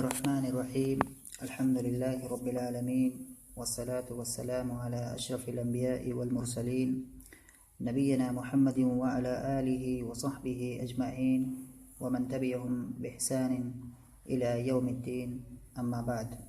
الرحمن الرحيم. الحمد لله رب العالمين، والصلاة والسلام على أشرف الأنبياء والمرسلين نبينا محمد وعلى آله وصحبه أجمعين ومن تبعهم بإحسان إلى يوم الدين. أما بعد،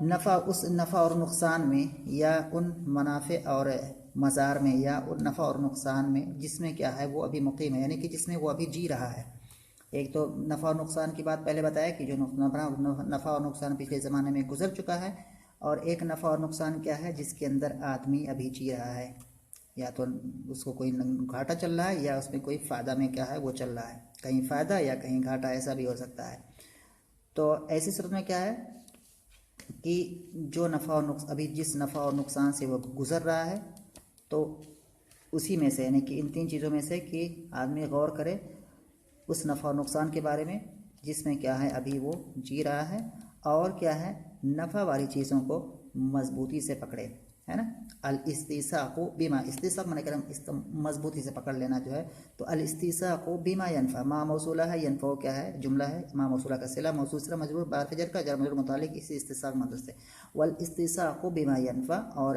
نفع اس نفع اور نقصان میں یا ان منافع اور مضار میں یا ان نفع اور نقصان میں جس میں کیا ہے وہ ابھی مقیم ہے، یعنی کہ جس میں وہ ابھی جی رہا ہے۔ ایک تو نفع اور نقصان کی بات پہلے بتایا کہ جو نفع اور نقصان پچھلے زمانے میں گزر چکا ہے، اور ایک نفع اور نقصان کیا ہے جس کے اندر آدمی ابھی جی رہا ہے، یا تو اس کو کوئی گھاٹا چل رہا ہے یا اس میں کوئی فائدہ میں کیا ہے وہ چل رہا ہے، کہیں فائدہ یا کہیں گھاٹا، ایسا بھی ہو سکتا ہے۔ تو ایسی صورت میں کیا ہے کہ جو نفع اور ابھی جس نفع اور نقصان سے وہ گزر رہا ہے، تو اسی میں سے یعنی کہ ان تین چیزوں میں سے کہ آدمی غور کرے اس نفع اور نقصان کے بارے میں جس میں کیا ہے ابھی وہ جی رہا ہے، اور کیا ہے نفع والی چیزوں کو مضبوطی سے پکڑے، ہے نا۔ الاستیثاق بما، استیثاق معنی کرم مضبوطی سے پکڑ لینا جو ہے، تو الاستیثاق بما ینفع، ما موصولہ ہے، ینفع کیا ہے جملہ ہے، ما موصولہ کا صلہ، موصول صلہ مجرور بارف جر کا، جر مجرور متعلق اسی استیثاق مدد سے۔ والاستیثاق بما ینفع، اور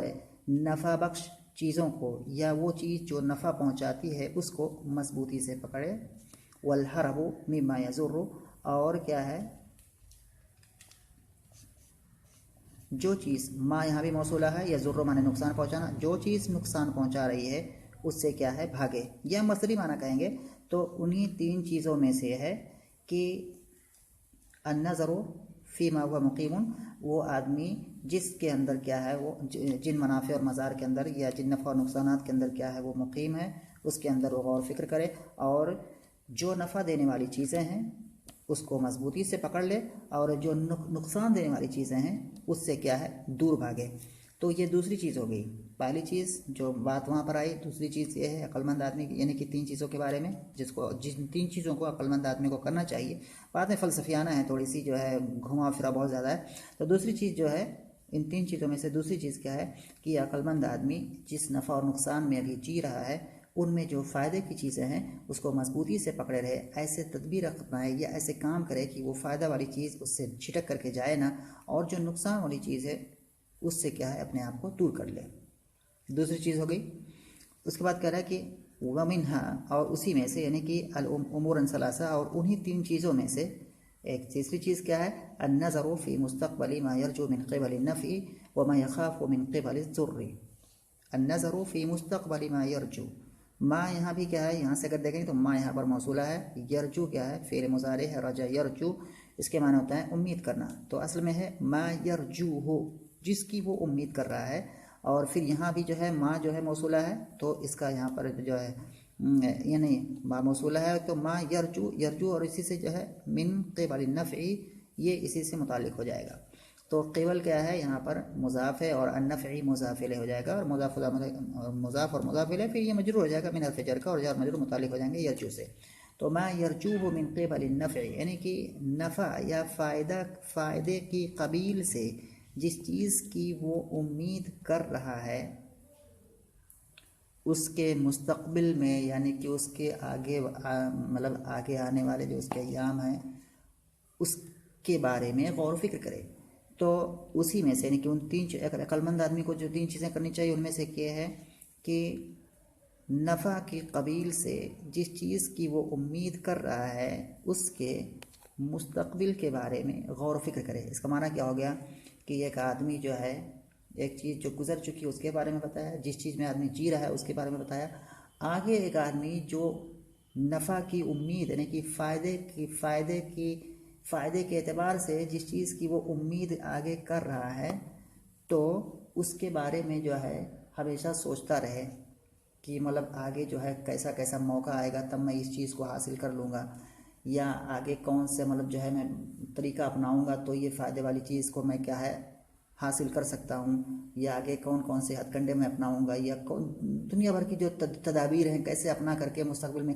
نفع بخش چیزوں کو یا وہ چیز جو نفع پہنچاتی ہے اس کو مضبوطی سے پکڑے۔ والحرب مما یضر، اور کیا ہے جو چیز، ما یہاں بھی موصولہ ہے، یضر معنی نقصان پہنچانا، جو چیز نقصان پہنچا رہی ہے اس سے کیا ہے بھاگے، یا مصدری معنی کہیں گے تو انہی تین چیزوں میں سے ہے کہ النظر فیما ہوا مقیم، وہ آدمی جس کے اندر کیا ہے وہ جن منافع اور مضار کے اندر یا جن نفع اور نقصانات کے اندر کیا ہے وہ مقیم ہے، اس کے اندر وہ غور فکر کرے، اور جو نفع دینے والی چیزیں ہیں اس کو مضبوطی سے پکڑ لے، اور جو نقصان دینے والی چیزیں ہیں اس سے کیا ہے دور بھاگے۔ تو یہ دوسری چیز ہو گئی۔ پہلی چیز جو بات وہاں پر آئی، دوسری چیز یہ ہے عقل مند آدمی کی، یعنی کہ تین چیزوں کے بارے میں جن تین چیزوں کو عقل مند آدمی کو کرنا چاہیے۔ بات میں فلسفیانہ ہے تھوڑی سی، جو ہے گھما پھرا بہت زیادہ ہے۔ تو دوسری چیز جو ہے ان تین چیزوں میں سے دوسری چیز کیا ہے کہ عقل مند آدمی جس نفع اور نقصان میں ابھی جی رہا ہے ان میں جو فائدے کی چیزیں ہیں اس کو مضبوطی سے پکڑے رہے، ایسے تدبیر اپنائے یا ایسے کام کرے کہ وہ فائدہ والی چیز اس سے چھٹک کر کے جائے نہ، اور جو نقصان والی چیز ہے اس سے کیا ہے اپنے آپ کو دور کر لے۔ دوسری چیز ہو گئی۔ اس کے بعد کہہ رہا ہے کہ وَمِنْهَا، اور اسی میں سے یعنی کہ الامور ثلاثہ، اور انہی تین چیزوں میں سے ایک تیسری چیز کیا ہے النظر فی مستقبل ما یرجو من قبل النفع وما یخاف من قبل الضر۔ النظر فی مستقبل ما یرجو، ما یہاں بھی کیا ہے، یہاں سے اگر دیکھیں تو ما یہاں پر موصولہ ہے، یرجو کیا ہے فعل مضارع ہے، رجا یرجو، اس کے معنی ہوتا ہے امید کرنا، تو اصل میں ہے ما یرجو ہو، جس کی وہ امید کر رہا ہے، اور پھر یہاں بھی جو ہے ما جو ہے موصولہ ہے، تو اس کا یہاں پر جو ہے یعنی ما موصولہ ہے تو ما یرجو، یرجو اور اسی سے جو ہے من قبل النفع، یہ اسی سے متعلق ہو جائے گا۔ تو قبل کیا ہے یہاں پر مضاف ہے، اور النفعی مضاف الیہ ہو جائے گا، اور مضاف اور مضاف الیہ پھر یہ مجرور ہو جائے گا من حرف جر کا، اور جار مجرور متعلق ہو جائیں گے یرجو سے۔ تو ما یرجوہ من قبل النفع، یعنی کہ نفع یا فائدے کی قبیل سے جس چیز کی وہ امید کر رہا ہے اس کے مستقبل میں، یعنی کہ اس کے آگے مطلب آگے آنے والے جو اس کے ایام ہیں اس کے بارے میں غور و فکر کرے۔ تو اسی میں سے یعنی کہ ان تین عقل مند آدمی کو جو تین چیزیں کرنی چاہیے ان میں سے یہ ہے کہ نفع کی قبیل سے جس چیز کی وہ امید کر رہا ہے اس کے مستقبل کے بارے میں غور و فکر کرے۔ اس کا معنی کیا ہو گیا کہ ایک آدمی جو ہے ایک چیز جو گزر چکی اس کے بارے میں بتایا، جس چیز میں آدمی جی رہا ہے اس کے بارے میں بتایا، آگے ایک آدمی جو نفع کی امید یعنی کہ فائدے کے اعتبار سے جس چیز کی وہ امید آگے کر رہا ہے تو اس کے بارے میں جو ہے ہمیشہ سوچتا رہے کہ مطلب آگے جو ہے کیسا کیسا موقع آئے گا تب میں اس چیز کو حاصل کر لوں گا، یا آگے کون سے مطلب جو ہے میں طریقہ اپناؤں گا تو یہ فائدے والی چیز کو میں کیا ہے حاصل کر سکتا ہوں، یا آگے کون سے ہتھ کنڈے میں اپناؤں گا، یا دنیا بھر کی جو تدابیر ہیں کیسے اپنا کر کے مستقبل میں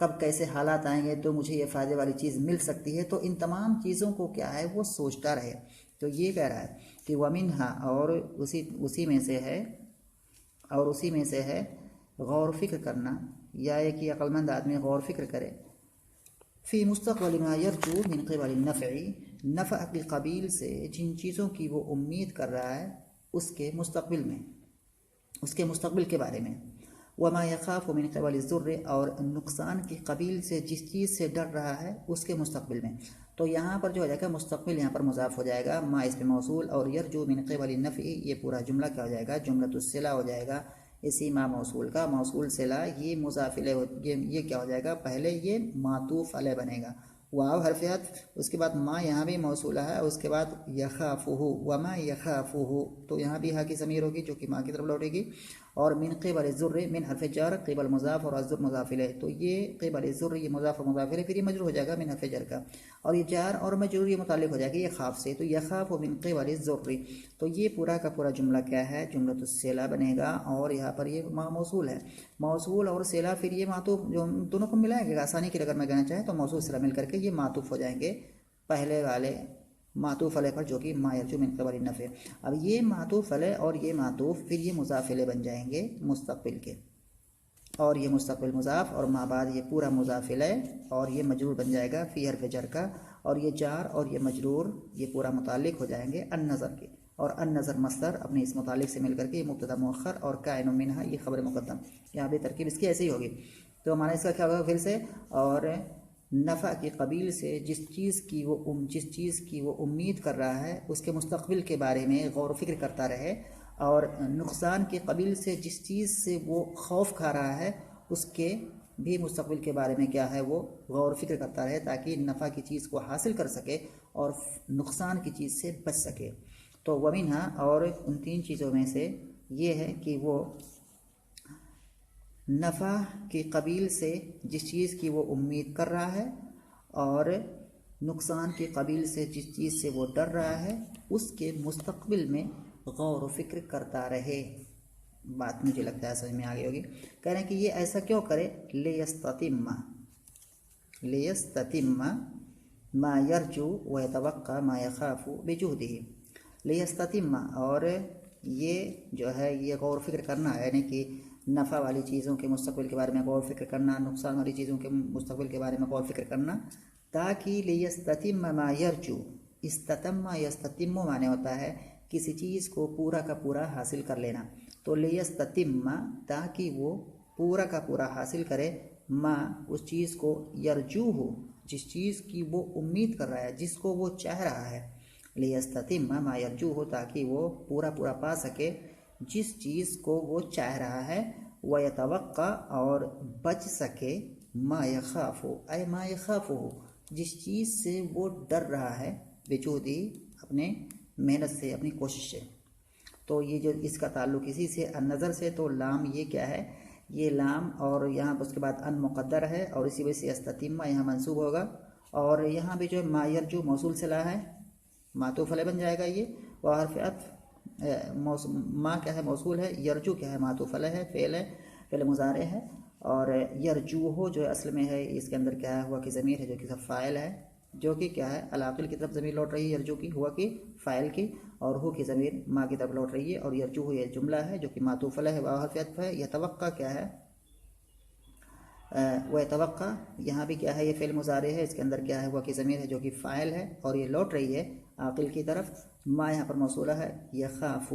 کب کیسے حالات آئیں گے تو مجھے یہ فائدے والی چیز مل سکتی ہے، تو ان تمام چیزوں کو کیا ہے وہ سوچتا رہے۔ تو یہ کہہ رہا ہے کہ وَمِنْهَا، اور اسی میں سے ہے غور و فکر کرنا، یا ایک ہی عقل مند آدمی غور و فکر کرے فی مستقبل ما یرجو من قبل النفع، نفع کی قبیل سے جن چیزوں کی وہ امید کر رہا ہے اس کے مستقبل کے بارے میں، وما یخاف من قبل الضر، اور نقصان کی قبیل سے جس چیز سے ڈر رہا ہے اس کے مستقبل میں. تو یہاں پر جو ہو جائے گا مستقبل یہاں پر مضاف ہو جائے گا، ما اس پہ موصول، اور یرجو من قبل النفع یہ پورا جملہ کیا ہو جائے گا، جملۃ الصلہ ہو جائے گا. اسی ما موصول کا موصول صلہ یہ مضاف الیہ یہ کیا ہو جائے گا، پہلے یہ معطوف علیہ بنے گا، واو حرف عطف، اس کے بعد ما یہاں بھی موصولہ ہے، اس کے بعد یخافہ وما یخافہ، تو یہاں بھی ہا کی ضمیر ہوگی جو کہ ما کی طرف لوٹے گی. اور من قبل الذر من حرف جر، قبل مضاف اور الذر مضاف الیہ، تو یہ قبل الذر یہ مضاف و مضاف الیہ، پھر یہ مجرور ہو جائے گا من حرف جر کا، اور یہ جار اور مجرور یہ متعلق ہو جائے گا یہ خاف سے، تو یخاف من قبل الذر، تو یہ پورا کا پورا جملہ کیا ہے، جملۃ الصلہ بنے گا. اور یہاں پر یہ موصول ہے، موصول اور صلہ پھر یہ معطوف جو دونوں کو ملائیں گے، آسانی کے لیے اگر میں کہنا چاہیں تو موصول صلہ مل کر کے یہ معطوف ہو جائیں گے پہلے والے معطوف علیہ پر جو کہ ما یرجو من قبل النفع. اب یہ معطوف علیہ اور یہ معطوف پھر یہ مضاف الیہ بن جائیں گے مستقبل کے، اور یہ مستقبل مضاف اور ما بعد یہ پورا مضاف الیہ، اور یہ مجرور بن جائے گا فی حرف جر کا، اور یہ جار اور یہ مجرور یہ پورا متعلق ہو جائیں گے النظر کے، اور النظر مصدر اپنے اس متعلق سے مل کر کے یہ مبتدا مؤخر اور کائن منہا یہ خبر مقدم. یہاں بھی ترکیب اس کی ایسی ہی ہوگی. تو ہمارا اس کا کیا ہوگا پھر سے، اور نفع کی قبیل سے جس چیز کی وہ امید کر رہا ہے اس کے مستقبل کے بارے میں غور و فکر کرتا رہے، اور نقصان کی قبیل سے جس چیز سے وہ خوف کھا رہا ہے اس کے بھی مستقبل کے بارے میں کیا ہے وہ غور و فکر کرتا رہے، تاکہ نفع کی چیز کو حاصل کر سکے اور نقصان کی چیز سے بچ سکے. تو ومنہا، اور ان تین چیزوں میں سے یہ ہے کہ وہ نفع کی قبیل سے جس چیز کی وہ امید کر رہا ہے اور نقصان کی قبیل سے جس چیز سے وہ ڈر رہا ہے اس کے مستقبل میں غور و فکر کرتا رہے. بات مجھے لگتا ہے سمجھ میں آ گئی ہوگی. کہہ رہے ہیں کہ یہ ایسا کیوں کرے، لیستتم ما یرجو ویتوقع ما یخاف بجہدہ، لیستتم، اور یہ جو ہے یہ غور و فکر کرنا ہے، یعنی کہ نفع والی چیزوں کے مستقبل کے بارے میں غور و فکر کرنا، نقصان والی چیزوں کے مستقبل کے بارے میں غور و فکر کرنا، تاکہ لیستتم ما یرجو، استتم یستتم معنی ہوتا ہے کسی چیز کو پورا کا پورا حاصل کر لینا. تو لیستتم تاکہ وہ پورا کا پورا حاصل کرے، ما اس چیز کو، یرجو ہو جس چیز کی وہ امید کر رہا ہے، جس کو وہ چاہ رہا ہے، لیستتم ما یرجو ہو تاکہ وہ پورا پورا پا سکے جس چیز کو وہ چاہ رہا ہے، ویتوقع اور بچ سکے، ما یخاف اے ما یخاف جس چیز سے وہ ڈر رہا ہے، بجہدی اپنے محنت سے، اپنی کوشش سے. تو یہ جو اس کا تعلق اسی سے النظر سے، تو لام یہ کیا ہے، یہ لام اور یہاں اس کے بعد ان مقدر ہے، اور اسی وجہ سے استتم یہاں منصوب ہوگا، اور یہاں بھی جو ما یرجو موصول صلہ ہے معطوف علیہ بن جائے گا یہ، وہ حرف عطف، ما کیا ہے موصول ہے، یرجو کیا ہے معطوف علیہ ہے، فعل ہے، فعل مضارع ہے، اور یرجو ہو جو اصل میں ہے اس کے اندر کیا ہے، ہوا کی ضمیر ہے جو کہ سب فاعل ہے، جو کہ کیا ہے العاقل کی طرف ضمیر لوٹ رہی ہے، یرجو کی، ہوا کی فاعل کی، اور ہو کی ضمیر ما کی طرف لوٹ رہی ہے، اور یرجو ہو یہ جملہ ہے جو کہ معطوف علیہ ہے، واو حرف عطف ہے. یتوقع کیا ہے، ویتوقع یہاں بھی کیا ہے، یہ فعل مضارع ہے، اس کے اندر کیا ہے، ہوا کی ضمیر ہے جو کہ فاعل ہے، اور یہ لوٹ رہی ہے عاقل کی طرف. ما یہاں پر موصولہ ہے، یخافہ،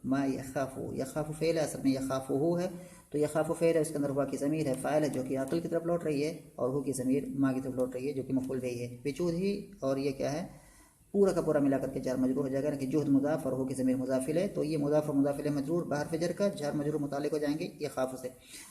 ما یخافہ، یخاف فعل ہے، اصل میں یخافہ ہے، تو یخاف فعل ہے، اس کے اندر ہوا کی ضمیر ہے، فاعل ہے جو کہ عاقل کی طرف لوٹ رہی ہے، اور ہو کی ضمیر ما کی طرف لوٹ رہی ہے جو کہ مفعول بہ ہے، بجہدہ، اور یہ کیا ہے پورا کا پورا ملا کر کے جار مجرور ہو جائے گا کہ جہد مضاف اور ہو کی ضمیر مضاف الیہ، تو یہ مضاف اور مضاف الیہ مجرور بحرف جر کا، جار مجرور متعلق ہو جائیں گے یخاف سے.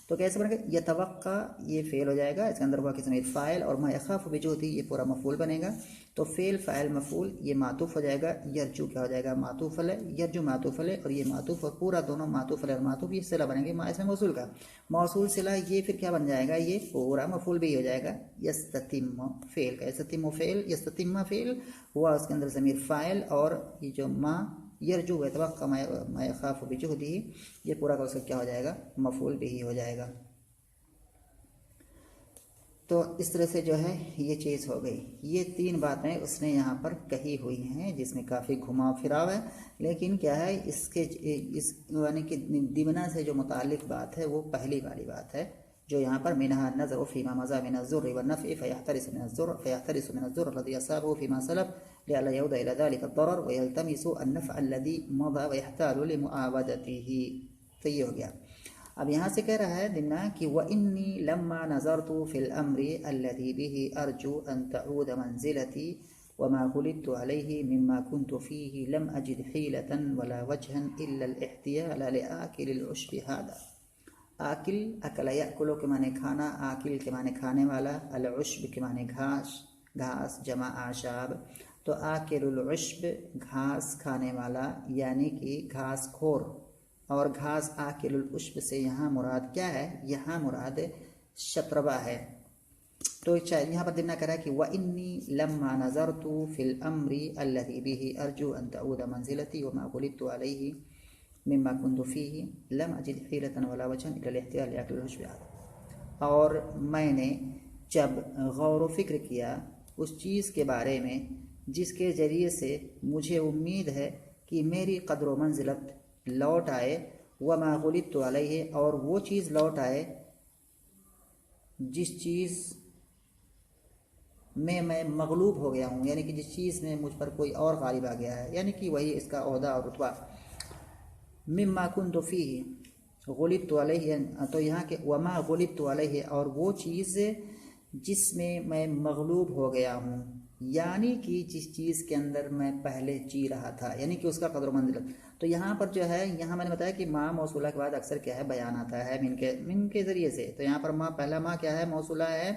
تو کیسے بنے گا، یتوقع یہ فعل ہو جائے گا، اس کے اندر ہوا کی ضمیر فاعل، اور ما یخاف بجہدہ یہ پورا مفعول بنے گا. تو فعل فاعل مفعول یہ معطوف ہو جائے گا، یرجو کیا ہو جائے گا معطوف علیہ، یرجو معطوف علیہ، اور یہ معطوف اور پورا دونوں معطوف علیہ اور معطوف یہ صلہ بنیں گے ما اس میں موصول کا، موصول صلہ یہ پھر کیا بن جائے گا، یہ پورا مفعول بھی ہو جائے گا. یستتم فعل کا، یستتم فعل، یستتم فعل ہوا اس کے اندر ضمیر فاعل، اور یہ جو ما یرجو ویتوقع ما یخاف بجہدہ یہ پورا کا اس کا کیا ہو جائے گا، مفعول بھی ہو جائے گا. تو اس طرح سے جو ہے یہ چیز ہو گئی. یہ تین باتیں اس نے یہاں پر کہی ہوئی ہیں جس میں کافی گھماؤ پھراؤ ہے، لیکن کیا ہے اس کے یعنی کہ دمنا سے جو متعلق بات ہے وہ پہلی والی بات ہے جو یہاں پر منہا النظر فیما مضى من الضر والنفع فيحترس من الضر الذي أصابه فيما سلف لئلا يعود إلى ذلك الضرر ويلتمس النفع الذي مضى ويحتال لمعاودته. تو یہ ہو گیا. اب یہاں سے کہہ رہا ہے دمنا کہ وَإِنِّي لَمَّا نَظَرْتُ فِي الْأَمْرِ الَّذِي بِهِ أَرْجُو أَن تَعُودَ مَنْزِلَتِي وَمَا غُلِبْتُ عَلَيْهِ مِمَّا كُنْتُ فِيهِ لَمْ أَجِدْ حِيلَةً وَلَا وَجْهًا إِلَّا الْإِحْتِيَالَ لِآكِلِ الْعُشْبِ هَذَا۔ آکل اکل یأکلو کے معنی کھانا، آکل کے معنی کھانے والا، العشب کے معنی گھاس جمع اعشاب، تو آکل العشب گھاس کھانے والا یعنی کہ گھاس خور، اور گھاس آکل العشب سے یہاں مراد کیا ہے؟ یہاں مراد شطربہ ہے۔ تو یہاں پر دمنا کہہ رہا ہے کہ وَإِنِّي لَمَّا نَظَرْتُ فِي الْأَمْرِ الَّذِي بِهِ أَرْجُو أَن تَعُودَ مَنْزِلَتِي وَمَا غُلِبْتُ عَلَيْهِ مِمَّا كُنْتُ فِيهِ لَمْ أَجِدْ حِيلَةً وَلَا وَجْهًا إِلَّا الْإِحْتِيَالَ لِآكِلِ الْعُشْبِ هَذَا۔ اور میں نے جب غور و فکر کیا اس چیز کے بارے میں جس کے ذریعے سے مجھے امید ہے کہ میری قدر و منزلت لوٹ آئے، وما غلبت علیہ، اور وہ چیز لوٹ آئے جس چیز میں مغلوب ہو گیا ہوں، یعنی کہ جس چیز میں مجھ پر کوئی اور غالب آ گیا ہے، یعنی کہ وہی اس کا عہدہ اور رتبہ۔ مما کنت فیہ غلبت علیہ، تو یہاں کہ وما غلبت علیہ، اور وہ چیز جس میں مغلوب ہو گیا ہوں، یعنی کہ جس چیز کے اندر میں پہلے جی رہا تھا، یعنی کہ اس کا قدر و منزلت۔ تو یہاں پر جو ہے، یہاں میں نے بتایا کہ ما موصولہ کے بعد اکثر کیا ہے؟ بیان آتا ہے من کے ذریعے سے۔ تو یہاں پر ما، پہلا ما کیا ہے؟ موصولہ ہے،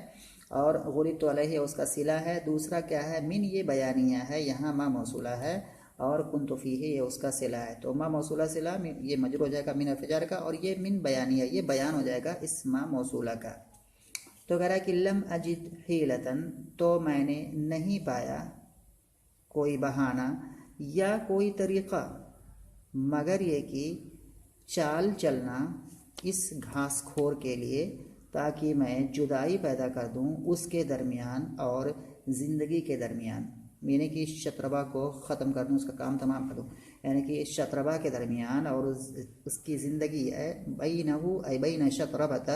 اور غلبت علیہ اس کا صلہ ہے۔ دوسرا کیا ہے؟ من، یہ بیانیہ ہے، یہاں ما موصولہ ہے، اور کنت فیہ یہ اس کا صلہ ہے۔ تو ما موصولہ صلہ یہ مجرور ہو جائے گا من الفجار کا، اور یہ من بیانیہ، یہ بیان ہو جائے گا اس ما موصولہ کا۔ تو کہہ رہا ہے کہ لم اجد حیلتن، تو میں نے نہیں پایا کوئی بہانہ یا کوئی طریقہ، مگر یہ کہ چال چلنا اس گھاس کھور کے لیے، تاکہ میں جدائی پیدا کر دوں اس کے درمیان اور زندگی کے درمیان، یعنی کہ شطربہ کو ختم کر دوں، اس کا کام تمام کر دوں، یعنی کہ شطربہ کے درمیان اور اس کی زندگی ہے۔ بینہ ای بین شطربۃ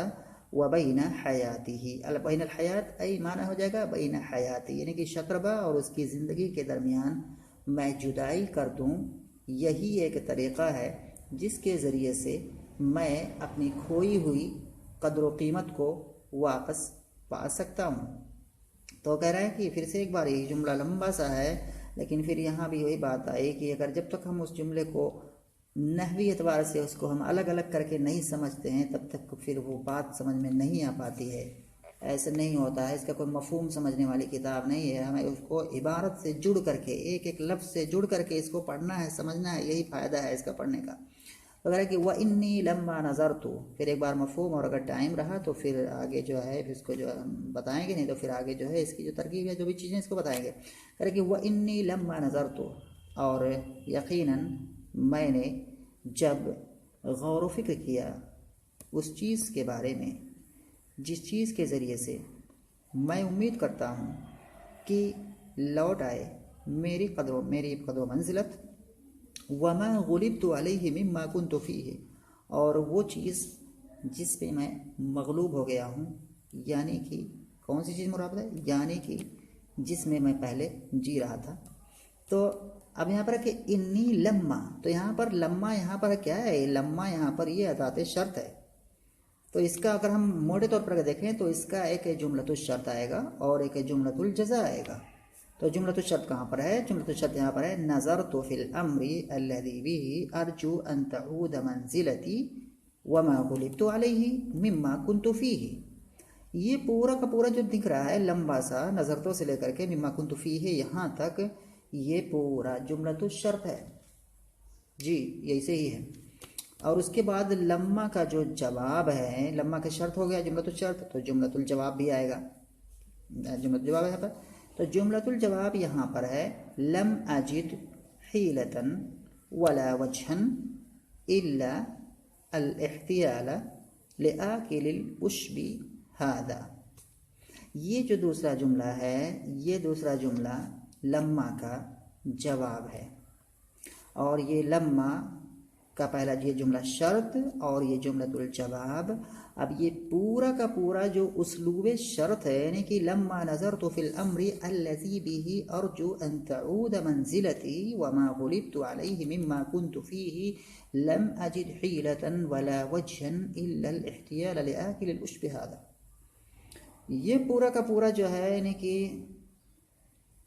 و بین حیاتہ، بین الحیات ای معنی ہو جائے گا بین حیاتی، یعنی کہ شطربہ اور اس کی زندگی کے درمیان میں جدائی کر دوں۔ یہی ایک طریقہ ہے جس کے ذریعے سے میں اپنی کھوئی ہوئی قدر و قیمت کو واپس پا سکتا ہوں۔ تو کہہ رہا ہے کہ پھر سے ایک بار، یہ جملہ لمبا سا ہے، لیکن پھر یہاں بھی وہی بات آئی کہ اگر جب تک ہم اس جملے کو نحوی اعتبار سے اس کو ہم الگ الگ کر کے نہیں سمجھتے ہیں، تب تک پھر وہ بات سمجھ میں نہیں آ پاتی ہے۔ ایسے نہیں ہوتا ہے، اس کا کوئی مفہوم سمجھنے والی کتاب نہیں ہے، ہمیں اس کو عبارت سے جڑ کر کے، ایک ایک لفظ سے جڑ کر کے اس کو پڑھنا ہے، سمجھنا ہے، یہی فائدہ ہے اس کا پڑھنے کا۔ وغیرہ کہ وَإِنِّي لَمَّا نَظَرْتُ، پھر ایک بار مفہوم، اور اگر ٹائم رہا تو پھر آگے جو ہے اس کو جو بتائیں گے، نہیں تو پھر آگے جو ہے اس کی جو ترکیب ہے، جو بھی چیزیں اس کو بتائیں گے۔ کہہ کہ وَإِنِّي لَمَّا نَظَرْتُ، اور یقیناً میں نے جب غور و فکر کیا اس چیز کے بارے میں جس چیز کے ذریعے سے میں امید کرتا ہوں کہ لوٹ آئے میری قدر و منزلت، وما غلبت علیہ مما کنت فیہ، اور وہ چیز جس پہ میں مغلوب ہو گیا ہوں، یعنی کہ کون سی چیز مراد ہے؟ یعنی کہ جس میں پہلے جی رہا تھا۔ تو اب یہاں پر ہے کہ انی لما، تو یہاں پر لما یہاں پر کیا ہے؟ لما یہاں پر یہ ادات شرط ہے۔ تو اس کا اگر ہم موٹے طور پر دیکھیں تو اس کا ایک جملۃ الشرط آئے گا اور ایک جملۃ الجزاء آئے گا۔ تو جملۃ الشرط کہاں پر ہے؟ جملۃ الشرط یہاں پر ہے نظرت فی الامر الذی بہ ارجو ان تعود منزلتی وما غلبت علیہ مما کنت فیہ۔ یہ پورا کا پورا جو دکھ رہا ہے لمبا سا، نظرتوں سے لے کر کے مما کنت فیہ یہاں تک، یہ پورا جملۃ الشرط ہے جی، یہی سے ہی ہے۔ اور اس کے بعد لما کا جو جواب ہے، لما کا شرط ہو گیا جملۃ الشرط، تو جملۃ الجواب بھی آئے گا، جملۃ الجواب یہاں پر۔ تو جملۃ الجواب یہاں پر ہے لم اجد حیلۃ ولا وجھا الا الاحتیال لآکل العشب ھذا۔ یہ جو دوسرا جملہ ہے، یہ دوسرا جملہ لما کا جواب ہے، اور یہ لما کا پہلا یہ جملہ شرط اور یہ جملۃ الجواب. اب یہ پورا کا پورا جو اسلوب شرط ہے یعنی کہ لما نظرت فی الامر الذی به ارجو ان تعود منزلتی وما غلبت علیہ مما كنت فیہ لم اجد حیلة ولا وجھا الا الاحتیال لآکل الاشب هذا. یہ پورا کا پورا جو ہے یعنی کہ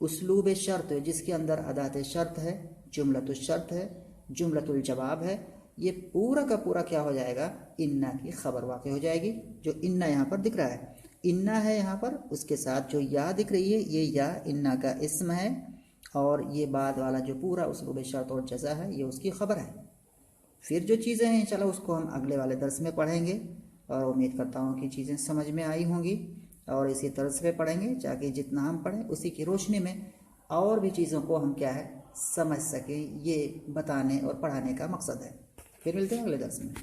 اسلوب شرط جس کے اندر ادات شرط ہے، جملۃ الشرط ہے، جملۃ الجواب ہے، یہ پورا کا پورا کیا ہو جائے گا؟ انا کی خبر واقع ہو جائے گی. جو انا یہاں پر دکھ رہا ہے، انا ہے یہاں پر، اس کے ساتھ جو یا دکھ رہی ہے یہ یا انا کا اسم ہے، اور یہ بعد والا جو پورا اسلوب شرط اور جزا ہے یہ اس کی خبر ہے. پھر جو چیزیں ہیں انشاءاللہ اس کو ہم اگلے والے درس میں پڑھیں گے، اور امید کرتا ہوں کہ چیزیں سمجھ میں آئی ہوں گی، اور اسی طرز پہ پڑھیں گے تاکہ جتنا ہم پڑھیں اسی کی روشنی میں اور بھی چیزوں کو ہم کیا ہے سمجھ سکیں. یہ بتانے اور پڑھانے کا مقصد ہے. پھر ملتے ہیں اگلے درس میں.